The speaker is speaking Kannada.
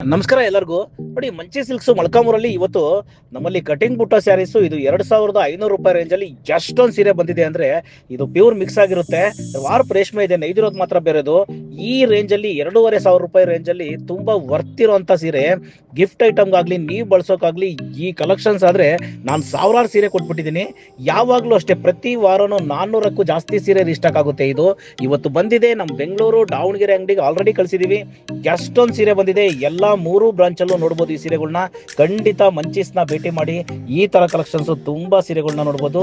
ನಮಸ್ಕಾರ ಎಲ್ಲರಿಗೂ. ನೋಡಿ, ಮಂಚಿ ಸಿಲ್ಕ್ಸ್ ಮೊಳಕಾಮೂರಲ್ಲಿ ಇವತ್ತು ನಮ್ಮಲ್ಲಿ ಕಟಿಂಗ್ ಬುಟ್ಟ ಸ್ಯಾರೀಸ್ ಇದು 2500 ರೂಪಾಯಿ ರೇಂಜ್ ಅಲ್ಲಿ ಎಷ್ಟೊಂದು ಸೀರೆ ಬಂದಿದೆ ಅಂದ್ರೆ ಇದು ಪ್ಯೂರ್ ಮಿಕ್ಸ್ ಆಗಿರುತ್ತೆ. ವಾರ್ಪ್ ರೇಷ್ಮೆ ಇದೆ, ನೈದಿರೋದು ಮಾತ್ರ ಬೇರೆದು. ಈ ರೇಂಜ್ ಅಲ್ಲಿ 2500 ರೂಪಾಯಿ ರೇಂಜ್ ಅಲ್ಲಿ ತುಂಬಾ ವರ್ತ್ ಇರುವಂತ ಸೀರೆ. ಗಿಫ್ಟ್ ಐಟಮ್ಗಾಗ್ಲಿ ನೀವು ಬಳಸೋಕಾಗ್ಲಿ ಈ ಕಲೆಕ್ಷನ್ಸ್ ಆದ್ರೆ ನಾನು ಸಾವಿರಾರು ಸೀರೆ ಕೊಟ್ಬಿಟ್ಟಿದ್ದೀನಿ. ಯಾವಾಗ್ಲೂ ಅಷ್ಟೇ, ಪ್ರತಿ ವಾರನೂ 400ಕ್ಕೂ ಜಾಸ್ತಿ ಸೀರೆ ರಿಸ್ಟಾಕ್ ಆಗುತ್ತೆ. ಇದು ಇವತ್ತು ಬಂದಿದೆ ನಮ್ಮ ಬೆಂಗಳೂರು ದಾವಣಗೆರೆ ಅಂಗಡಿಗೆ ಆಲ್ರೆಡಿ ಕಳಿಸಿದೀವಿ. ಎಷ್ಟೊಂದು ಸೀರೆ ಬಂದಿದೆ, ಎಲ್ಲ 3 ಬ್ರಾಂಚ್ ಅಲ್ಲೂ ನೋಡಬಹುದು ಈ ಸೀರೆಗಳನ್ನ. ಖಂಡಿತ ಮಂಚೀಸ್ನ ಭೇಟಿ ಮಾಡಿ, ಈ ತರ ಕಲೆಕ್ಷನ್ಸ್ ತುಂಬಾ ಸೀರೆಗಳನ್ನ ನೋಡಬಹುದು.